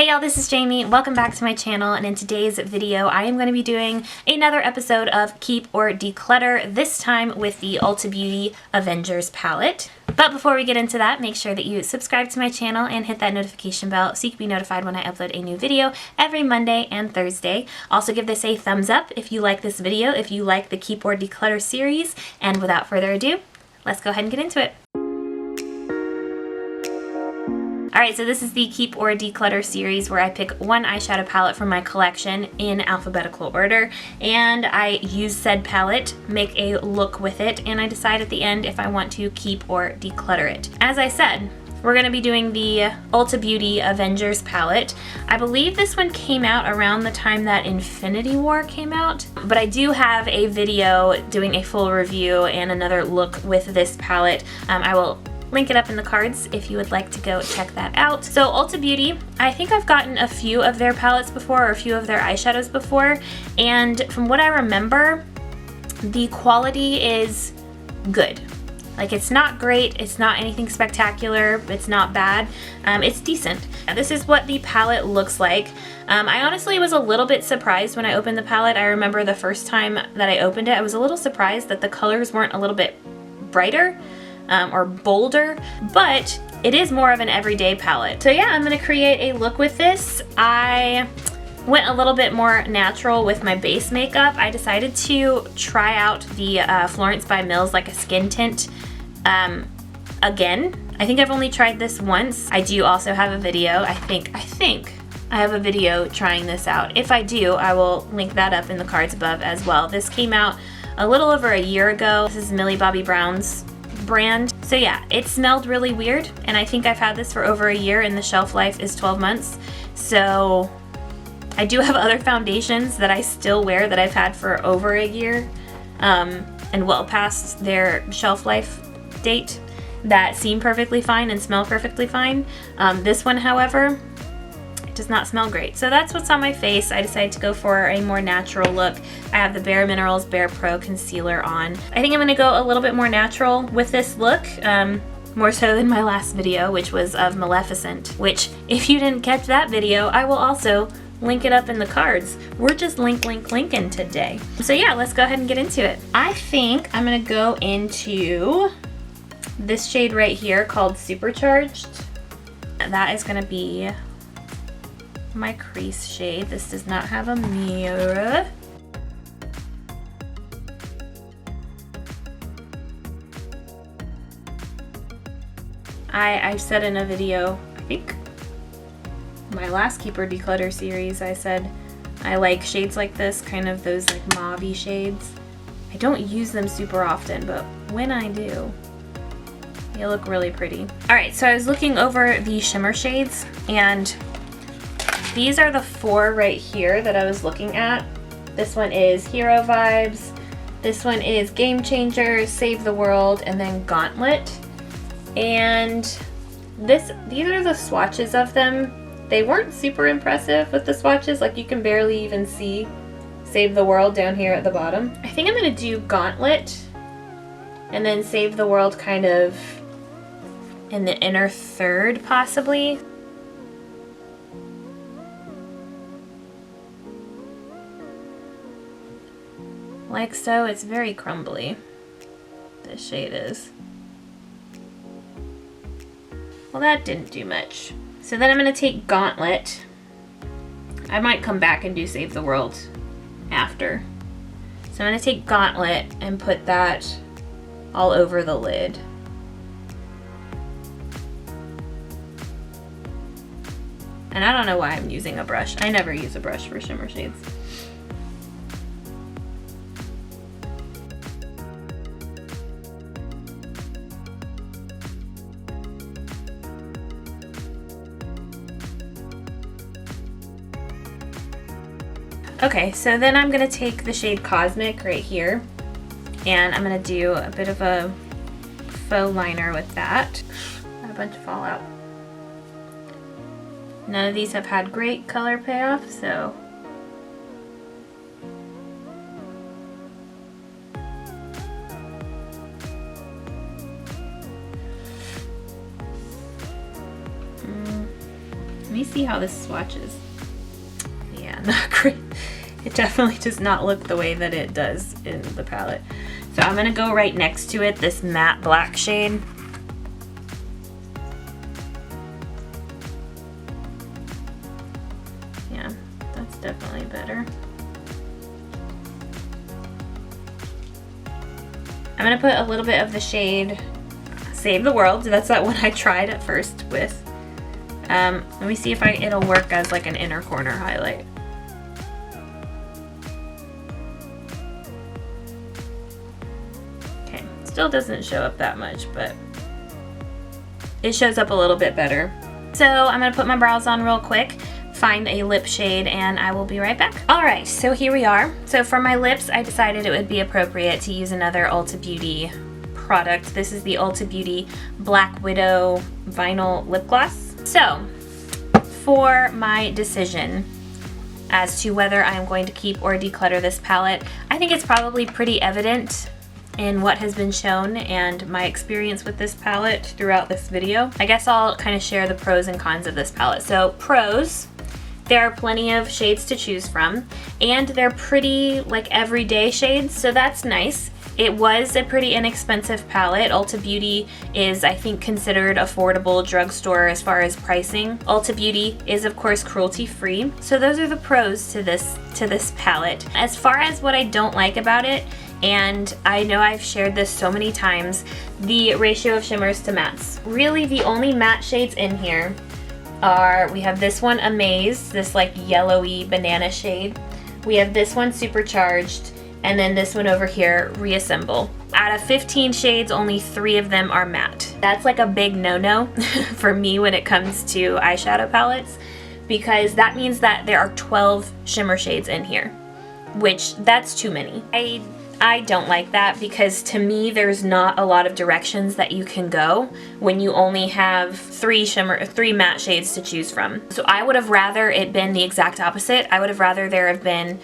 Hey y'all, this is Jamie. Welcome back to my channel, and in today's video I am going to be doing another episode of Keep or Declutter, this time with the Ulta Beauty Avengers Palette. But before we get into that, make sure that you subscribe to my channel and hit that notification bell so you can be notified when I upload a new video every Monday and Thursday. Also give this a thumbs up if you like this video, if you like the Keep or Declutter series, and without further ado, let's go ahead and get into it. Alright, so this is the Keep or Declutter series where I pick one eyeshadow palette from my collection in alphabetical order, and I use said palette, make a look with it, and I decide at the end if I want to keep or declutter it. As I said, we're going to be doing the Ulta Beauty Avengers Palette. I believe this one came out around the time that Infinity War came out, but I do have a video doing a full review and another look with this palette. I will link it up in the cards if you would like to go check that out. So Ulta Beauty, I think I've gotten a few of their palettes before, or a few of their eyeshadows before, and from what I remember, the quality is good. Like, it's not great, it's not anything spectacular, it's not bad, it's decent. Now, this is what the palette looks like. I honestly was a little bit surprised when I opened the palette. I remember the first time that I opened it, I was a little surprised that the colors weren't a little bit brighter or bolder, but it is more of an everyday palette. So yeah, I'm gonna create a look with this. I went a little bit more natural with my base makeup. I decided to try out the Florence by Mills like a skin tint again. I think I've only tried this once. I do also have a video. I think I have a video trying this out. If I do, I will link that up in the cards above as well. This came out a little over a year ago. This is Millie Bobby Brown's brand. So yeah, it smelled really weird, and I think I've had this for over a year and the shelf life is 12 months. So I do have other foundations that I still wear that I've had for over a year and well past their shelf life date that seem perfectly fine and smell perfectly fine. This one, however, does not smell great. So that's what's on my face. I decided to go for a more natural look. I have the Bare Minerals Bare Pro Concealer on. I think I'm gonna go a little bit more natural with this look, more so than my last video, which was of Maleficent, which if you didn't catch that video, I will also link it up in the cards. We're just linking today. So yeah, let's go ahead and get into it. I think I'm gonna go into this shade right here called Supercharged. That is gonna be my crease shade. This does not have a mirror. I said in a video, I think my last Keep or Declutter series, I said I like shades like this, kind of those like mauve-y shades. I don't use them super often, but when I do, they look really pretty. Alright, so I was looking over the shimmer shades, and these are the four right here that I was looking at. This one is Hero Vibes, this one is Game Changer, Save the World, and then Gauntlet. And these are the swatches of them. They weren't super impressive with the swatches, like you can barely even see Save the World down here at the bottom. I think I'm gonna do Gauntlet and then Save the World kind of in the inner third, possibly. Like so. It's very crumbly, this shade is. Well, that didn't do much. So then I'm gonna take Gauntlet. I might come back and do Save the World after. So I'm gonna take Gauntlet and put that all over the lid. And I don't know why I'm using a brush. I never use a brush for shimmer shades. Okay, so then I'm gonna take the shade Cosmic right here, and I'm gonna do a bit of a faux liner with that. Got a bunch of fallout. None of these have had great color payoff, so see how this swatches. Yeah, not great. It definitely does not look the way that it does in the palette. So I'm gonna go right next to it, this matte black shade. Yeah, that's definitely better. I'm gonna put a little bit of the shade Save the World. That's that one I tried at first with. Let me see if it'll work as like an inner corner highlight. Okay, still doesn't show up that much, but it shows up a little bit better. So I'm gonna put my brows on real quick, find a lip shade, and I will be right back. All right, so here we are. So for my lips, I decided it would be appropriate to use another Ulta Beauty product. This is the Ulta Beauty Black Widow Vinyl Lip Gloss. So for my decision as to whether I'm going to keep or declutter this palette, I think it's probably pretty evident in what has been shown and my experience with this palette throughout this video. I guess I'll kind of share the pros and cons of this palette. So pros, there are plenty of shades to choose from, and they're pretty like everyday shades, so that's nice. It was a pretty inexpensive palette. Ulta Beauty is, I think, considered affordable drugstore as far as pricing. Ulta Beauty is, of course, cruelty-free. So those are the pros to this palette. As far as what I don't like about it, and I know I've shared this so many times, the ratio of shimmers to mattes. Really, the only matte shades in here are, we have this one, Amaze, this like yellowy banana shade. We have this one, Supercharged, and then this one over here, Reassemble. Out of 15 shades, only 3 of them are matte. That's like a big no-no for me when it comes to eyeshadow palettes, because that means that there are 12 shimmer shades in here, which that's too many. I don't like that, because to me there's not a lot of directions that you can go when you only have 3 matte shades to choose from. So I would have rather it been the exact opposite. I would have rather there have been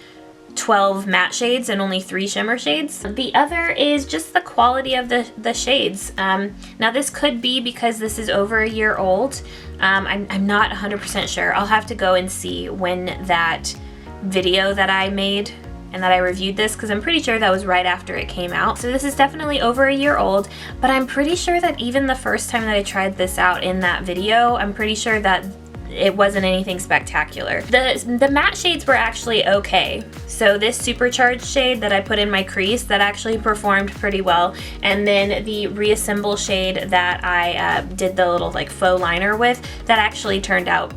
12 matte shades and only 3 shimmer shades. The other is just the quality of the shades. Now this could be because this is over a year old. I'm not 100% sure. I'll have to go and see when that video that I made and that I reviewed this, because I'm pretty sure that was right after it came out. So this is definitely over a year old, but I'm pretty sure that even the first time that I tried this out in that video, I'm pretty sure that it wasn't anything spectacular. The matte shades were actually okay. So this Supercharged shade that I put in my crease, that actually performed pretty well. And then the Reassemble shade that I did the little like faux liner with, that actually turned out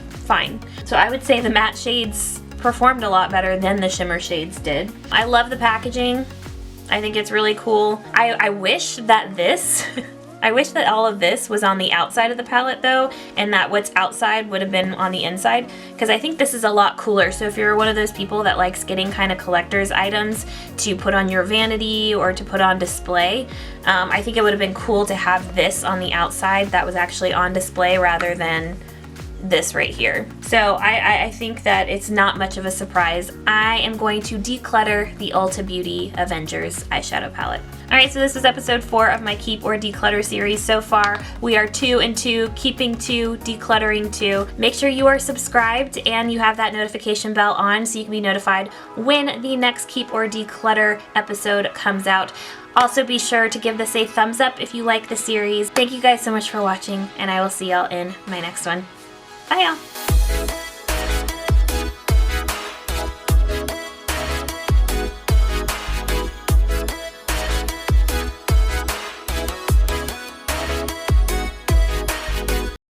fine. So I would say the matte shades performed a lot better than the shimmer shades did. I love the packaging. I think it's really cool. I wish that this I wish that all of this was on the outside of the palette though, and that what's outside would have been on the inside, because I think this is a lot cooler. So if you're one of those people that likes getting kind of collector's items to put on your vanity or to put on display, I think it would have been cool to have this on the outside that was actually on display rather than this right here. So I think that it's not much of a surprise. I am going to declutter the Ulta Beauty Avengers Eyeshadow Palette. Alright, so this was episode 4 of my Keep or Declutter series. So far, we are 2 and 2, keeping 2, decluttering 2. Make sure you are subscribed and you have that notification bell on so you can be notified when the next Keep or Declutter episode comes out. Also, be sure to give this a thumbs up if you like the series. Thank you guys so much for watching, and I will see y'all in my next one. Bye, y'all.